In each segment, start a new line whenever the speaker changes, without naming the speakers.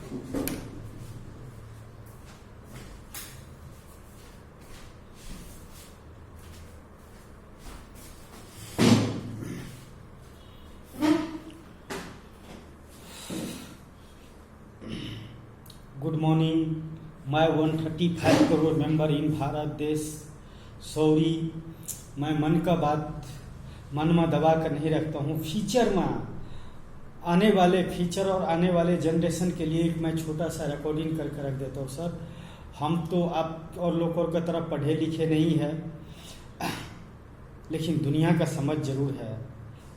Good morning मैं 135 crore member in Bharat देश। Sorry, मैं मन का बात मन में दबा कर नहीं रखता हूँ। फ्यूचर में आने वाले फ्यूचर और आने वाले जनरेशन के लिए मैं छोटा सा रिकॉर्डिंग करके रख देता हूँ। सर, हम तो आप और लोगों की तरह पढ़े लिखे नहीं है, लेकिन दुनिया का समझ जरूर है।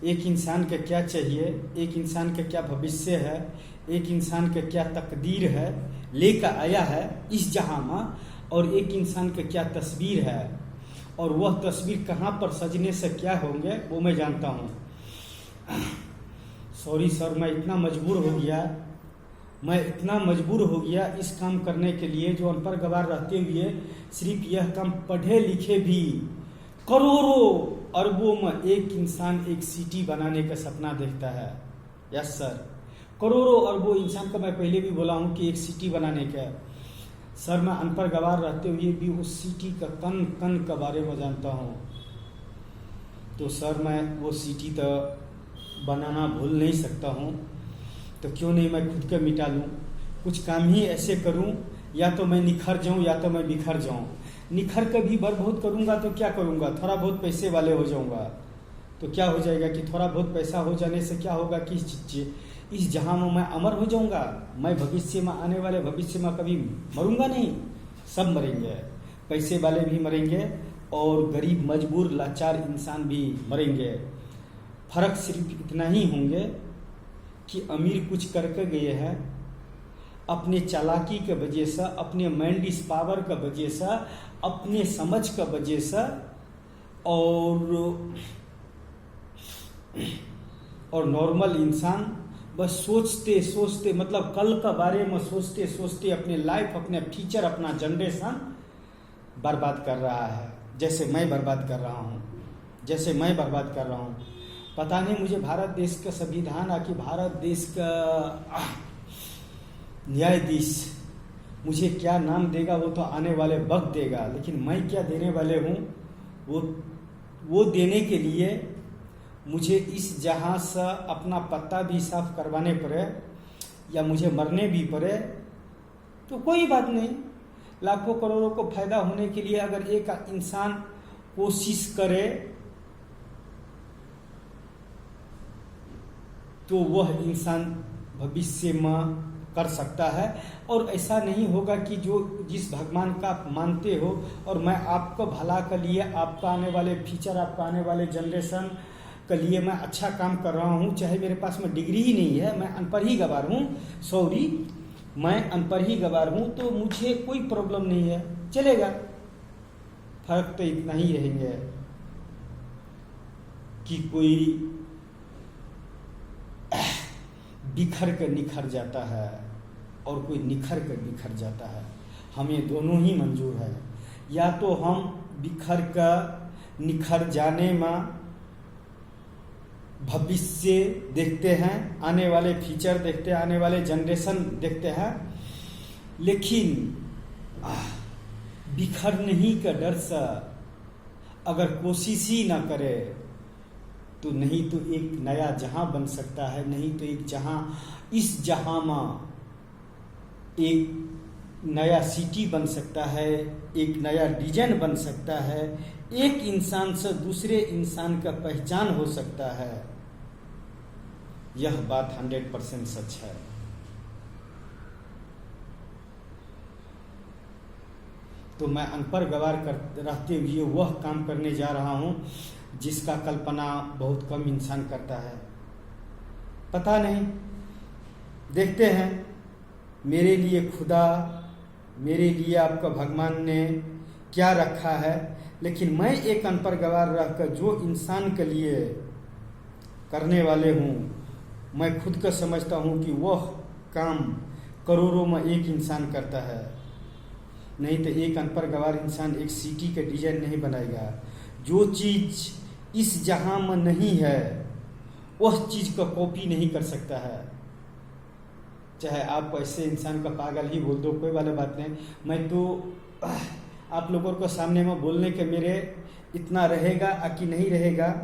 एक इंसान का क्या चाहिए, एक इंसान का क्या भविष्य है, एक इंसान का क्या तकदीर है लेकर आया है इस जहां में, और एक इंसान का क्या तस्वीर है, और वह तस्वीर कहाँ पर सजने से क्या होंगे वो मैं जानता हूँ। सॉरी सर, मैं इतना मजबूर हो गया इस काम करने के लिए, जो अनपढ़ गवार रहते हुए सिर्फ यह काम पढ़े लिखे भी करोड़ों अरबों में एक इंसान एक सिटी बनाने का सपना देखता है। यस सर, करोड़ों अरबों इंसान का मैं पहले भी बोला हूँ कि एक सिटी बनाने का। सर, मैं अनपढ़ गवार रहते हुए भी उस सिटी का कन कन के बारे में जानता हूँ। तो सर, मैं वो सिटी तो बनाना भूल नहीं सकता हूँ, तो क्यों नहीं मैं खुद को मिटा लूँ। कुछ काम ही ऐसे करूँ, या तो मैं निखर जाऊँ या तो मैं बिखर जाऊँ। निखर कर भी बर बहुत करूँगा तो क्या करूँगा, थोड़ा बहुत पैसे वाले हो जाऊँगा तो क्या हो जाएगा कि थोड़ा बहुत पैसा हो जाने से क्या होगा कि इस जहां में मैं अमर हो जाऊंगा। मैं भविष्य में आने वाले भविष्य में कभी मरूंगा नहीं, सब मरेंगे। पैसे वाले भी मरेंगे और गरीब मजबूर लाचार इंसान भी मरेंगे। फर्क सिर्फ इतना ही होंगे कि अमीर कुछ करके गए हैं अपने चालाकी के वजह से, अपने माइंड इस पावर का वजह से, अपने समझ का वजह से, और नॉर्मल इंसान बस सोचते सोचते, मतलब कल का बारे में सोचते सोचते अपने लाइफ, अपने फ्यूचर, अपना जनरेशन बर्बाद कर रहा है, जैसे मैं बर्बाद कर रहा हूँ। पता नहीं मुझे भारत देश का संविधान आकि भारत देश का न्यायाधीश मुझे क्या नाम देगा वो तो आने वाले वक्त देगा, लेकिन मैं क्या देने वाले हूँ वो देने के लिए मुझे इस जहां से अपना पत्ता भी साफ करवाने पड़े या मुझे मरने भी पड़े तो कोई बात नहीं। लाखों करोड़ों को फायदा होने के लिए अगर एक इंसान कोशिश करे तो वह इंसान भविष्य में कर सकता है। और ऐसा नहीं होगा कि जो जिस भगवान का आप मानते हो, और मैं आपको भला के लिए, आपका आने वाले फ्यूचर, आपका आने वाले जनरेशन के लिए मैं अच्छा काम कर रहा हूँ, चाहे मेरे पास में डिग्री ही नहीं है, मैं अनपढ़ ही गवार हूँ। सॉरी, मैं अनपढ़ ही गवार हूँ, तो मुझे कोई प्रॉब्लम नहीं है, चलेगा। फर्क तो इतना ही रहेंगे कि कोई बिखर कर निखर जाता है और कोई निखर कर बिखर जाता है। हमें दोनों ही मंजूर है। या तो हम बिखर कर निखर जाने में भविष्य देखते हैं, आने वाले फ्यूचर देखते हैं, आने वाले जनरेशन देखते हैं, लेकिन बिखरने ही का डर से अगर कोशिश ही ना करे तो नहीं तो एक नया जहां बन सकता है, नहीं तो एक जहां, इस जहां में एक नया सिटी बन सकता है, एक नया डिजाइन बन सकता है, एक इंसान से दूसरे इंसान का पहचान हो सकता है। यह बात 100% सच है। तो मैं अनपढ़ गवार रहते हुए वह काम करने जा रहा हूं जिसका कल्पना बहुत कम इंसान करता है। पता नहीं, देखते हैं मेरे लिए खुदा, मेरे लिए आपका भगवान ने क्या रखा है। लेकिन मैं एक अनपढ़ गवार रहकर जो इंसान के लिए करने वाले हूँ, मैं खुद को समझता हूँ कि वह काम करोड़ों में एक इंसान करता है। नहीं तो एक अनपढ़ गवार इंसान एक सिटी का डिजाइन नहीं बनाएगा। जो चीज़ इस जहां में नहीं है वह चीज़ का कॉपी नहीं कर सकता है। चाहे आप ऐसे इंसान का पागल ही बोल दो, कोई वाली बात नहीं। मैं तो आप लोगों को सामने में बोलने के मेरे इतना रहेगा कि नहीं रहेगा,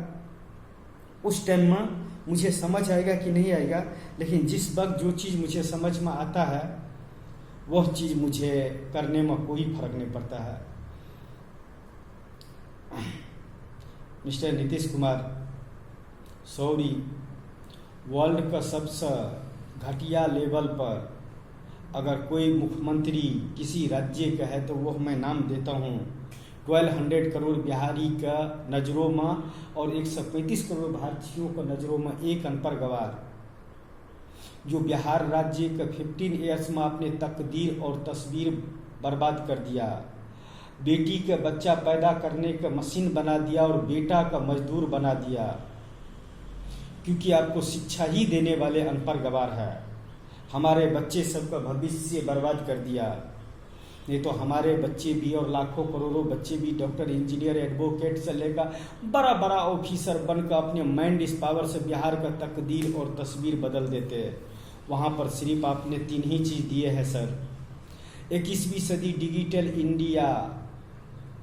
उस टाइम में मुझे समझ आएगा कि नहीं आएगा। लेकिन जिस वक्त जो चीज़ मुझे समझ में आता है वह चीज़ मुझे करने में कोई फर्क नहीं पड़ता है। Mister Nitish Kumar, sorry, world का सबसे घटिया लेवल पर अगर कोई मुख्यमंत्री किसी राज्य का है तो वह मैं नाम देता हूँ। 1200 करोड़ बिहारी का नज़रों में और 135 करोड़ भारतीयों का नज़रों में एक अनपढ़ गवार, जो बिहार राज्य का 15 ईयर्स में अपने तकदीर और तस्वीर बर्बाद कर दिया, बेटी का बच्चा पैदा करने का मशीन बना दिया और बेटा का मजदूर बना दिया, क्योंकि आपको शिक्षा ही देने वाले अनपढ़ गवार है। हमारे बच्चे सबका भविष्य बर्बाद कर दिया। नहीं तो हमारे बच्चे भी और लाखों करोड़ों बच्चे भी डॉक्टर, इंजीनियर, एडवोकेट से लेकर बड़ा बड़ा ऑफिसर बनकर अपने माइंड इस पावर से बिहार का तकदीर और तस्वीर बदल देते हैं। वहाँ पर सिर्फ आपने 3 ही चीज़ दिए हैं सर। 21वीं सदी डिजिटल इंडिया,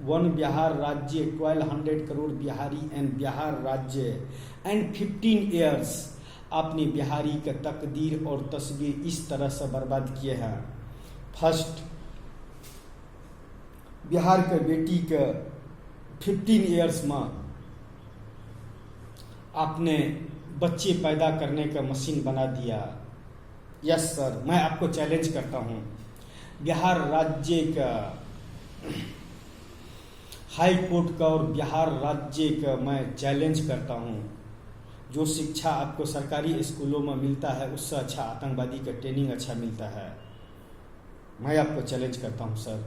1 बिहार राज्य, 1200 करोड़ बिहारी एंड बिहार राज्य एंड 15 ईयर्स। आपने बिहारी का तकदीर और तस्वीर इस तरह से बर्बाद किए हैं। फर्स्ट, बिहार के बेटी का 15 ईयर्स में आपने बच्चे पैदा करने का मशीन बना दिया। यस सर, मैं आपको चैलेंज करता हूँ। बिहार राज्य का हाई कोर्ट का और बिहार राज्य का मैं चैलेंज करता हूँ। जो शिक्षा आपको सरकारी स्कूलों में मिलता है उससे अच्छा आतंकवादी का ट्रेनिंग अच्छा मिलता है। मैं आपको चैलेंज करता हूँ सर।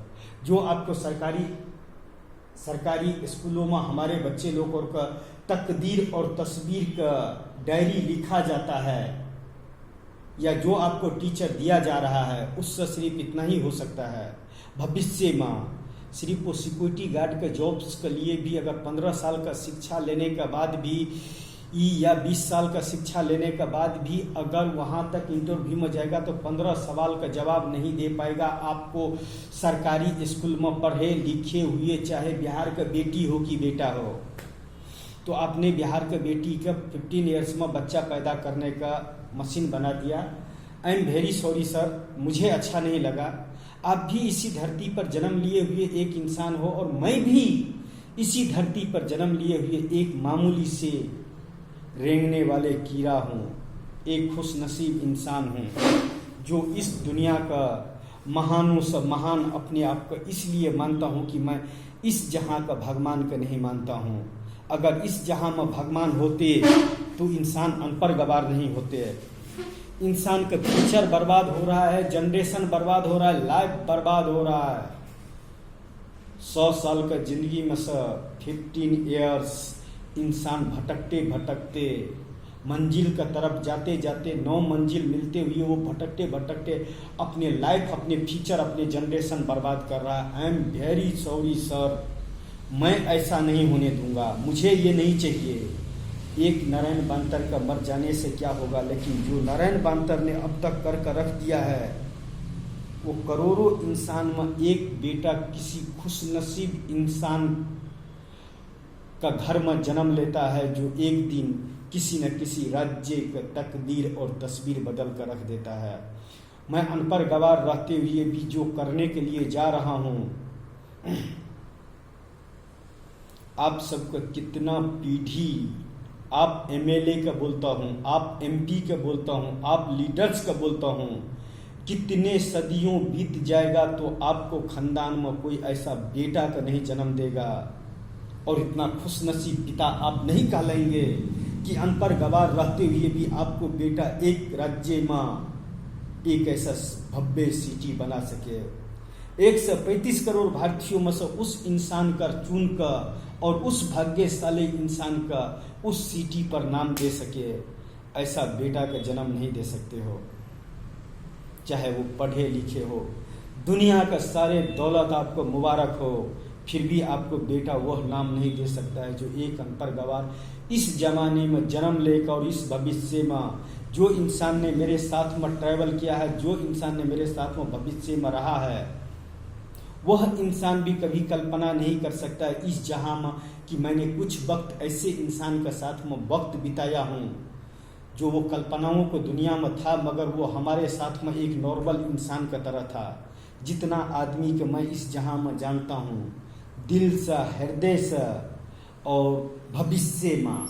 जो आपको सरकारी स्कूलों में हमारे बच्चे लोगों का तकदीर और तस्वीर का डायरी लिखा जाता है, या जो आपको टीचर दिया जा रहा है, उससे सिर्फ इतना ही हो सकता है। भविष्य में सिर्फ वो सिक्योरिटी गार्ड के जॉब्स के लिए भी अगर 15 साल का शिक्षा लेने के बाद भी या 20 साल का शिक्षा लेने के बाद भी अगर वहाँ तक इंटरव्यू में जाएगा तो 15 सवाल का जवाब नहीं दे पाएगा। आपको सरकारी स्कूल में पढ़े लिखे हुए, चाहे बिहार का बेटी हो कि बेटा हो, तो आपने बिहार के बेटी का 15 ईयर्स में बच्चा पैदा करने का मशीन बना दिया। I am very sorry sir, मुझे अच्छा नहीं लगा। आप भी इसी धरती पर जन्म लिए हुए एक इंसान हो और मैं भी इसी धरती पर जन्म लिए हुए एक मामूली से रेंगने वाले कीड़ा हूँ, एक खुशनसीब इंसान हूँ जो इस दुनिया का महानों से महान अपने आप को इसलिए मानता हूँ कि मैं इस जहाँ का भगवान का नहीं मानता हूँ। अगर इस जहाँ में भगवान होते तो इंसान अनपढ़ गवार नहीं होते। इंसान का फ्यूचर बर्बाद हो रहा है, जनरेशन बर्बाद हो रहा है, लाइफ बर्बाद हो रहा है। 100 साल का जिंदगी में से 15 ईयर्स इंसान भटकते भटकते मंजिल का तरफ जाते जाते 9 मंजिल मिलते हुए वो भटकते भटकते अपने लाइफ, अपने फ्यूचर, अपने जनरेशन बर्बाद कर रहा है। I am very sorry sir, मैं ऐसा नहीं होने दूंगा। मुझे ये नहीं चाहिए। एक नारायण बांतर का मर जाने से क्या होगा, लेकिन जो नारायण बांतर ने अब तक कर रख दिया है वो करोड़ों इंसान में एक बेटा किसी खुशनसीब इंसान का घर में जन्म लेता है, जो एक दिन किसी न किसी राज्य का तकदीर और तस्वीर बदल कर रख देता है। मैं अनपढ़ गवार रहते हुए भी जो करने के लिए जा रहा हूँ, आप सबका कितना पीढ़ी, आप एमएलए का बोलता हूँ, आप एमपी का बोलता हूँ, आप लीडर्स का बोलता हूँ, कितने सदियों बीत जाएगा तो आपको खानदान में कोई ऐसा बेटा का नहीं जन्म देगा और इतना खुशनसीब पिता आप नहीं कहलाएंगे कि अनपढ़ गवार रहते हुए भी आपको बेटा एक राज्य में एक ऐसा भव्य सिटी बना सके। 135 करोड़ भारतीयों में से उस इंसान का चुन कर और उस भाग्यशाली इंसान का उस सिटी पर नाम दे सके, ऐसा बेटा का जन्म नहीं दे सकते हो। चाहे वो पढ़े लिखे हो, दुनिया का सारे दौलत आपको मुबारक हो, फिर भी आपको बेटा वह नाम नहीं दे सकता है जो एक अनपढ़ गवार इस जमाने में जन्म लेकर और इस भविष्य में जो इंसान ने मेरे साथ में ट्रैवल किया है, जो इंसान ने मेरे साथ में भविष्य में रहा है, वह इंसान भी कभी कल्पना नहीं कर सकता इस जहां में कि मैंने कुछ वक्त ऐसे इंसान के साथ में वक्त बिताया हूं जो वो कल्पनाओं को दुनिया में था, मगर वो हमारे साथ में एक नॉर्मल इंसान की तरह था। जितना आदमी के मैं इस जहां में जानता हूं, दिल से, हृदय से और भविष्य में,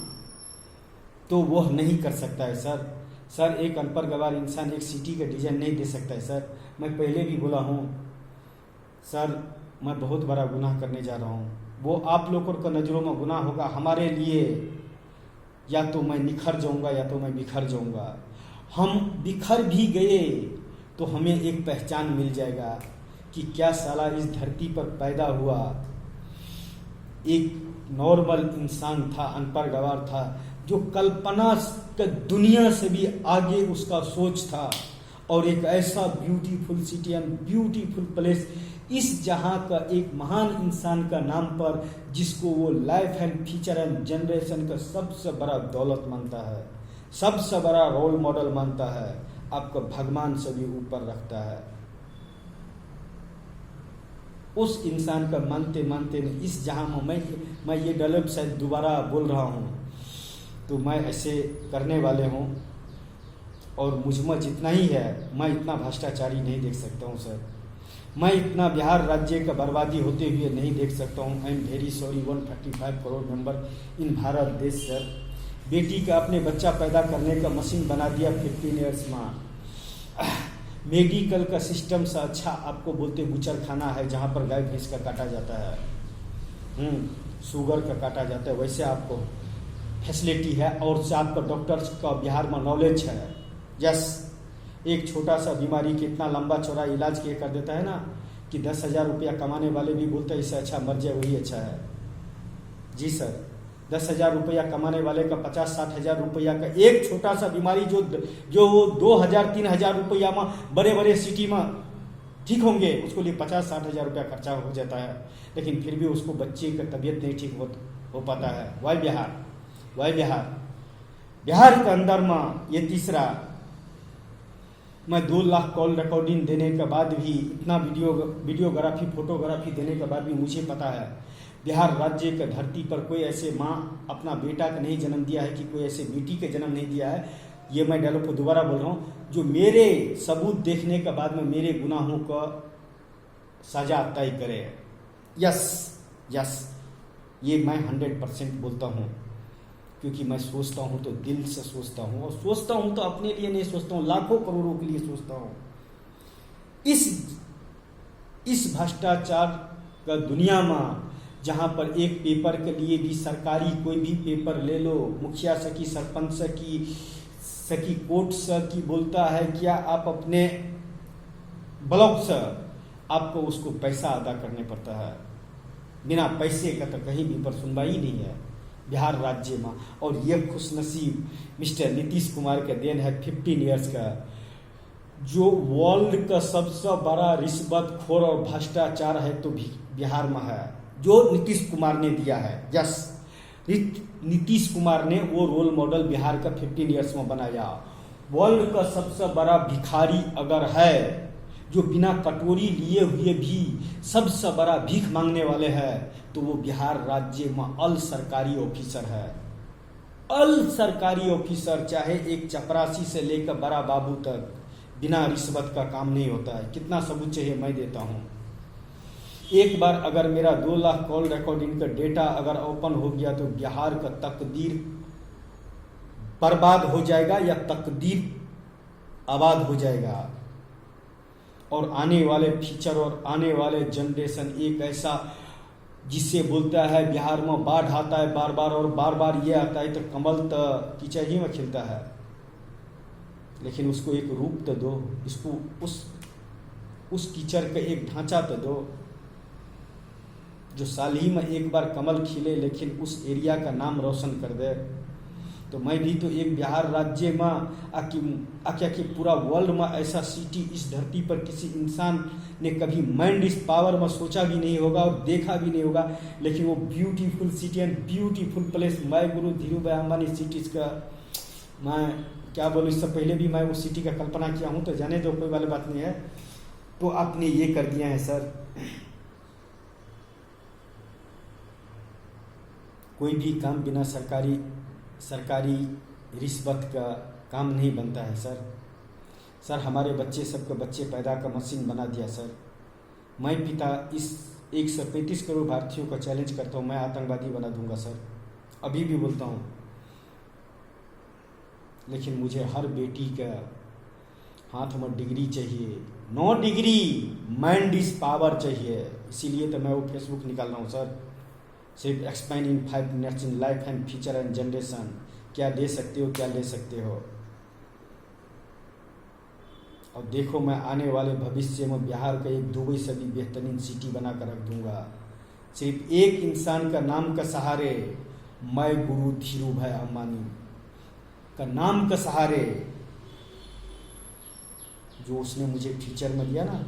तो वह नहीं कर सकता है सर। एक अनपढ़ गवार इंसान एक सिटी का डिजाइन नहीं दे सकता है सर। मैं पहले भी बोला हूँ सर, मैं बहुत बड़ा गुनाह करने जा रहा हूँ। वो आप लोगों को नज़रों में गुनाह होगा, हमारे लिए या तो मैं निखर जाऊँगा या तो मैं बिखर जाऊँगा। हम बिखर भी गए तो हमें एक पहचान मिल जाएगा कि क्या साला इस धरती पर पैदा हुआ एक नॉर्मल इंसान था, अनपढ़ गवार था, जो कल्पना के दुनिया से भी आगे उसका सोच था, और एक ऐसा beautiful city and beautiful place इस जहां का एक महान इंसान का नाम पर, जिसको वो life and future and generation का सबसे बड़ा दौलत मानता है, सबसे बड़ा रोल मॉडल मानता है, आपको भगवान से भी ऊपर रखता है। उस इंसान का मानते मानते इस जहां में मैं ये डायलॉग शायद दोबारा बोल रहा हूँ, तो मैं ऐसे करने वाले हूँ, और मुझ में जितना ही है, मैं इतना भ्रष्टाचारी नहीं देख सकता हूँ सर। मैं इतना बिहार राज्य का बर्बादी होते हुए नहीं देख सकता हूँ। I am very sorry. 135 crore member in Bharat देश सर। बेटी का अपने बच्चा पैदा करने का मशीन बना दिया 15 ईयर्स में। मेडिकल का सिस्टम से अच्छा आपको बोलते बुचर खाना है, जहाँ पर गाय भैंस का काटा जाता है, शुगर का काटा जाता है, वैसे आपको फैसिलिटी है, और से आपका डॉक्टर्स का बिहार में नॉलेज है। यस, एक छोटा सा बीमारी कितना लंबा चौड़ा इलाज किए कर देता है ना, कि 10,000 रुपया कमाने वाले भी बोलते हैं इससे अच्छा मर जाए वही अच्छा है। जी सर, 10,000 रुपया कमाने वाले का 50-60 हज़ार रुपया का एक छोटा सा बीमारी जो वो 2,000-3,000 रुपया में बड़े बड़े सिटी में ठीक होंगे, उसको लिए 50-60 हज़ार रुपया खर्चा हो जाता है, लेकिन फिर भी उसको बच्चे का तबीयत नहीं ठीक हो पाता है। वाई बिहार के अंदर में ये तीसरा, मैं 2 लाख कॉल रिकॉर्डिंग देने के बाद भी, इतना वीडियोग्राफी फोटोग्राफी देने के बाद भी मुझे पता है बिहार राज्य के धरती पर कोई ऐसे माँ अपना बेटा का नहीं जन्म दिया है, कि कोई ऐसे बेटी का जन्म नहीं दिया है। ये मैं डायलॉग को दोबारा बोल रहा हूँ, जो मेरे सबूत देखने के बाद में मेरे गुनाहों का सजा तय करे। यस, ये मैं 100% बोलता हूँ, क्योंकि मैं सोचता हूँ तो दिल से सोचता हूँ, और सोचता हूँ तो अपने लिए नहीं सोचता हूँ, लाखों करोड़ों के लिए सोचता हूँ। इस भ्रष्टाचार का दुनिया में, जहाँ पर एक पेपर के लिए भी, सरकारी कोई भी पेपर ले लो, मुखिया से की, सरपंच से की, कोर्ट से की, बोलता है क्या आप अपने ब्लॉक से, आपको उसको पैसा अदा करने पड़ता है। बिना पैसे का तो कहीं भी पर सुनवाई नहीं है बिहार राज्य में। और यह खुशनसीब मिस्टर नीतीश कुमार का देन है 15 ईयर्स का, जो वर्ल्ड का सबसे बड़ा रिश्वतखोर और भ्रष्टाचार है तो बिहार में है, जो नीतीश कुमार ने दिया है। यस, नीतीश कुमार ने वो रोल मॉडल बिहार का 15 ईयर्स में बनाया। वर्ल्ड का सबसे बड़ा भिखारी अगर है, जो बिना कटोरी लिए हुए भी सबसे बड़ा भीख मांगने वाले हैं, तो वो बिहार राज्य में अल सरकारी ऑफिसर है। अल सरकारी ऑफिसर, चाहे एक चपरासी से लेकर बड़ा बाबू तक, बिना रिश्वत का काम नहीं होता है। कितना सबूत चाहिए मैं देता हूँ। एक बार अगर मेरा 2 लाख कॉल रिकॉर्डिंग का डेटा अगर ओपन हो गया, तो बिहार का तकदीर बर्बाद हो जाएगा या तकदीर आबाद हो जाएगा। और आने वाले फ्यूचर और आने वाले जनरेशन एक ऐसा, जिसे बोलता है बिहार में बाढ़ आता है बार बार, और बार बार ये आता है तो कमल तो कीचड़ ही में खिलता है, लेकिन उसको एक रूप तो दो, इसको उस कीचड़ का एक ढांचा तो दो, जो साल ही में एक बार कमल खिले, लेकिन उस एरिया का नाम रोशन कर दे। तो मैं भी तो एक बिहार राज्य में आके पूरा वर्ल्ड में ऐसा सिटी इस धरती पर किसी इंसान ने कभी माइंड इस पावर में सोचा भी नहीं होगा और देखा भी नहीं होगा, लेकिन वो beautiful city and beautiful place, मैं गुरु धीरू भाई अंबानी सिटीज का मैं क्या बोलूँ, इससे पहले भी मैं उस सिटी का कल्पना किया हूँ, तो जाने दो, कोई वाली बात नहीं है। तो आपने ये कर दिया है सर, कोई भी काम बिना सरकारी रिश्वत का काम नहीं बनता है सर। सर हमारे बच्चे, सबके बच्चे पैदा का मशीन बना दिया सर। मैं पिता इस 135 करोड़ भारतीयों को चैलेंज करता हूँ, मैं आतंकवादी बना दूंगा सर, अभी भी बोलता हूँ। लेकिन मुझे हर बेटी का हाथ में डिग्री चाहिए, no degree mind is power चाहिए। इसीलिए तो मैं वो फेसबुक निकाल रहा हूँ सर। सिर्फ explain in 5 minutes in life and future and generation, क्या दे सकते हो, क्या ले सकते हो। और देखो, मैं आने वाले भविष्य में बिहार का एक दुबई से भी बेहतरीन सिटी बना कर रख दूंगा। सिर्फ एक इंसान का नाम का सहारे, मैं गुरु धीरू भाई अंबानी का नाम का सहारे, जो उसने मुझे फ्यूचर में दिया ना,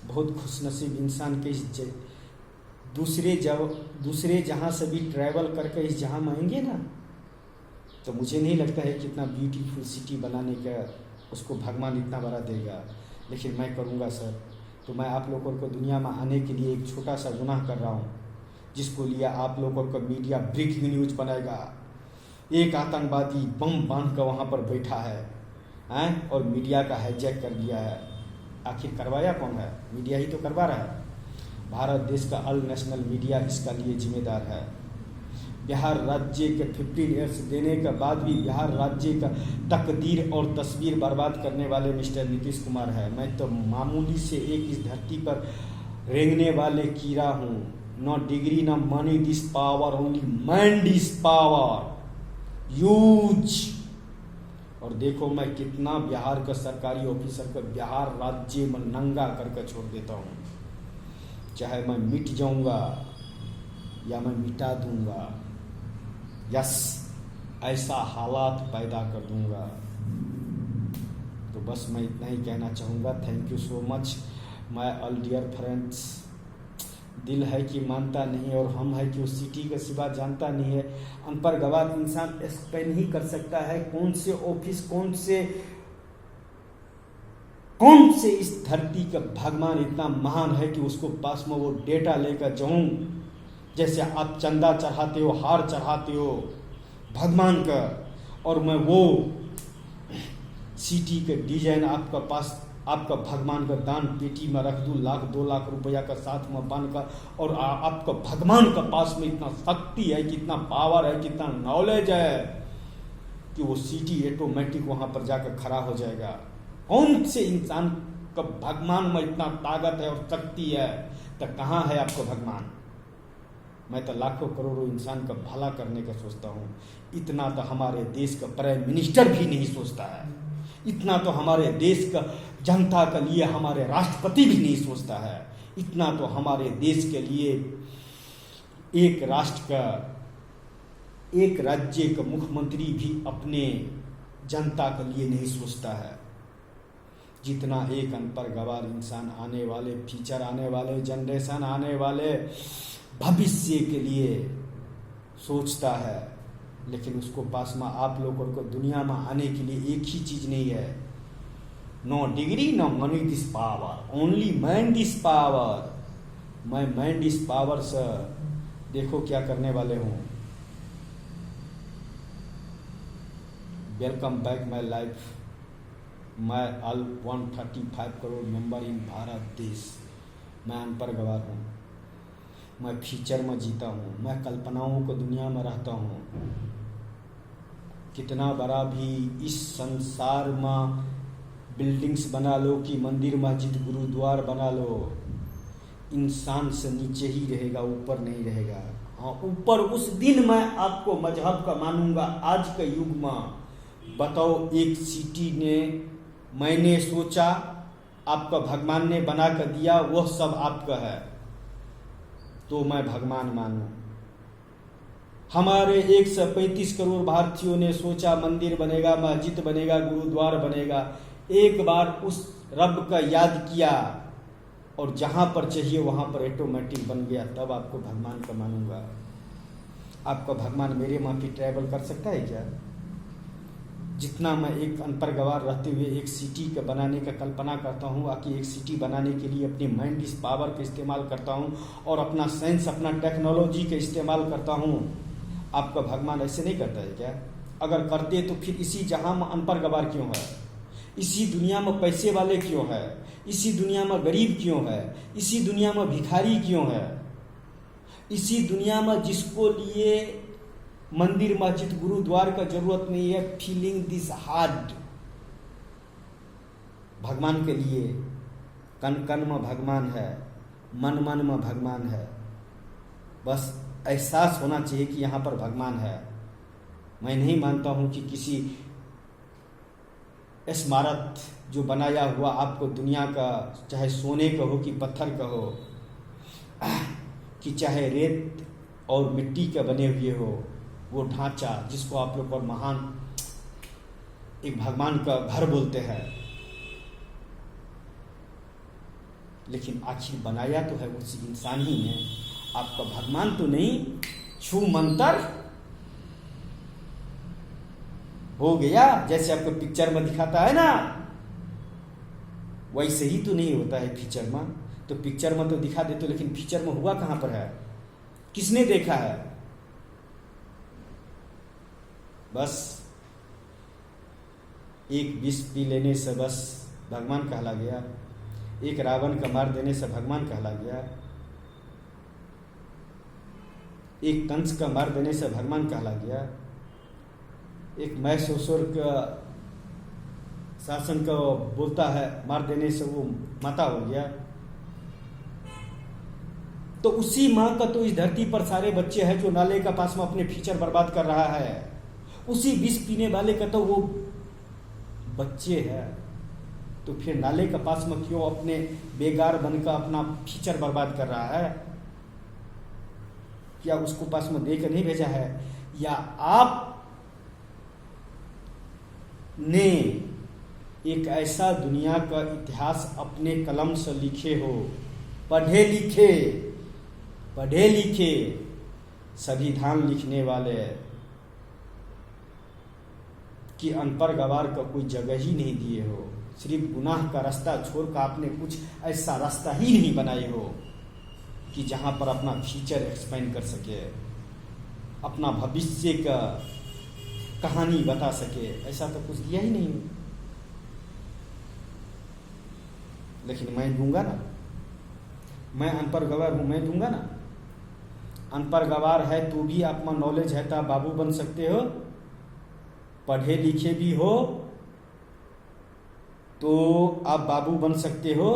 बहुत खुशनसीब इंसान के इस दूसरे जहाँ से भी ट्रैवल करके इस जहाँ में आएंगे ना, तो मुझे नहीं लगता है कि इतना ब्यूटीफुल सिटी बनाने का उसको भगवान इतना बड़ा देगा। लेकिन मैं करूँगा सर। तो मैं आप लोगों को दुनिया में आने के लिए एक छोटा सा गुनाह कर रहा हूँ, जिसको लिए आप लोगों को मीडिया ब्रेकिंग न्यूज बनाएगा। एक आतंकवादी बम बांध कर वहाँ पर बैठा है और मीडिया का हाईजैक कर दिया है। आखिर करवाया कौन है? मीडिया ही तो करवा रहा है। भारत देश का ऑल नेशनल मीडिया इसका लिए जिम्मेदार है। बिहार राज्य के 15 ईयर्स देने के बाद भी बिहार राज्य का तकदीर और तस्वीर बर्बाद करने वाले मिस्टर नीतीश कुमार है। मैं तो मामूली से एक इस धरती पर रेंगने वाले कीड़ा हूँ। No degree no money this power, only mind is power, use. और देखो, मैं कितना बिहार का सरकारी ऑफिसर को बिहार राज्य में नंगा करके छोड़ देता हूँ। चाहे मैं मिट जाऊंगा या मैं मिटा दूंगा, यस, ऐसा हालात पैदा कर दूंगा। तो बस मैं इतना ही कहना चाहूँगा। Thank you so much my all dear friends. दिल है कि मानता नहीं, और हम है कि उस सिटी के सिवा जानता नहीं है। अनपढ़ गवार इंसान एक्सप्लेन ही कर सकता है कौन से ऑफिस, कौन से इस धरती का भगवान इतना महान है कि उसको पास में वो डेटा लेकर जाऊं। जैसे आप चंदा चढ़ाते हो, हार चढ़ाते हो भगवान का, और मैं वो सिटी के डिजाइन आपका पास, आपका भगवान का दान पेटी में रख दूं, 1-2 लाख रुपया का साथ में बन कर, और आपका भगवान का पास में इतना शक्ति है, कितना पावर है, कितना नॉलेज है कि वो सिटी ऑटोमेटिक वहां पर जाकर खड़ा हो जाएगा। कौन से इंसान का भगवान में इतना ताकत है और शक्ति है, तो कहाँ है आपका भगवान? मैं तो लाखों करोड़ों इंसान का भला करने का सोचता हूँ। इतना तो हमारे देश का प्राइम मिनिस्टर भी नहीं सोचता है। इतना तो हमारे देश का जनता के लिए हमारे राष्ट्रपति भी नहीं सोचता है। इतना तो हमारे देश के लिए एक राष्ट्र का, एक राज्य का मुख्यमंत्री भी अपने जनता के लिए नहीं सोचता है, जितना एक अनपढ़ गवार इंसान आने वाले फ्यूचर, आने वाले जनरेशन, आने वाले भविष्य के लिए सोचता है। लेकिन उसको पास में आप लोगों को दुनिया में आने के लिए एक ही चीज नहीं है, no degree no money this power, only mind this power. मैं माइंड दिस पावर से देखो क्या करने वाले हूँ। Welcome back my life. मैं all 135 crore member in Bharat देश। मैं अनपढ़ गवार हूँ। मैं फ्यूचर में जीता हूँ। मैं कल्पनाओं को दुनिया में रहता हूँ। कितना बड़ा भी इस संसार में बिल्डिंग्स बना लो कि मंदिर मस्जिद गुरुद्वार बना लो, इंसान से नीचे ही रहेगा, ऊपर नहीं रहेगा। हाँ, ऊपर उस दिन मैं आपको मजहब का मानूंगा। आज के युग में बताओ, एक सिटी ने मैंने सोचा, आपका भगवान ने बना कर दिया, वह सब आपका है, तो मैं भगवान मानूं। हमारे 135 करोड़ भारतीयों ने सोचा मंदिर बनेगा, मस्जिद बनेगा, गुरुद्वार बनेगा। एक बार उस रब का याद किया और जहां पर चाहिए वहां पर ऑटोमेटिक बन गया, तब आपको भगवान का मानूंगा। आपका भगवान मेरे माफी ट्रैवल कर सकता है क्या? जितना मैं एक अनपढ़ गवार रहते हुए एक सिटी का बनाने का कल्पना करता हूँ, आकि एक सिटी बनाने के लिए अपनी माइंड इस पावर का इस्तेमाल करता हूँ और अपना साइंस, अपना टेक्नोलॉजी का इस्तेमाल करता हूँ, आपका भगवान ऐसे नहीं करता है क्या? अगर करते तो फिर इसी जहां में अनपढ़ गवार क्यों है? इसी दुनिया में पैसे वाले क्यों है? इसी दुनिया में गरीब क्यों है? इसी दुनिया में भिखारी क्यों है? इसी दुनिया में जिसको लिए मंदिर, मस्जिद, गुरुद्वार का जरूरत नहीं है, फीलिंग दिस हार्ड, भगवान के लिए कण कण में भगवान है, मन मन में भगवान है। बस एहसास होना चाहिए कि यहाँ पर भगवान है। मैं नहीं मानता हूँ कि किसी स्मारक जो बनाया हुआ आपको दुनिया का, चाहे सोने का हो कि पत्थर का हो, कि चाहे रेत और मिट्टी का बने हुए हो, वो ढांचा जिसको आप लोग और महान एक भगवान का घर बोलते हैं, लेकिन आखिर बनाया तो है उसी इंसान ही ने, आपका भगवान तो नहीं। छू मंतर हो गया, जैसे आपको पिक्चर में दिखाता है ना, वैसे ही तो नहीं होता है फीचर में। तो पिक्चर में तो दिखा देते, लेकिन फीचर में हुआ कहां पर है? किसने देखा है? बस एक विष पी लेने से बस भगवान कहला गया, एक रावण का मार देने से भगवान कहला गया, एक कंस का मार देने से भगवान कहला गया, एक महिषासुर का शासन का बोलता है मार देने से वो माता हो गया। तो उसी माँ का तो इस धरती पर सारे बच्चे हैं जो नाले का पास में अपने फ्यूचर बर्बाद कर रहा है। उसी विष पीने वाले का तो वो बच्चे हैं, तो फिर नाले के पास में क्यों अपने बेगार बनकर अपना फ्यूचर बर्बाद कर रहा है? क्या उसको पास में देकर नहीं भेजा है? या आप ने एक ऐसा दुनिया का इतिहास अपने कलम से लिखे हो, पढ़े लिखे संविधान लिखने वाले, कि अनपढ़ गवार का कोई जगह ही नहीं दिए हो, सिर्फ गुनाह का रास्ता छोड़कर आपने कुछ ऐसा रास्ता ही नहीं बनाए हो कि जहां पर अपना फ्यूचर एक्सपेंड कर सके, अपना भविष्य का कहानी बता सके, ऐसा तो कुछ दिया ही नहीं। लेकिन मैं दूंगा ना, मैं अनपढ़ गवार हूं, मैं दूंगा ना। अनपढ़ गवार है तो भी आप में नॉलेज है तो आप बाबू बन सकते हो, पढ़े लिखे भी हो तो आप बाबू बन सकते हो।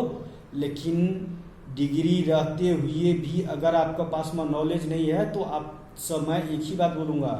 लेकिन डिग्री रहते हुए भी अगर आपके पास में नॉलेज नहीं है तो आप सब, मैं एक ही बात बोलूंगा,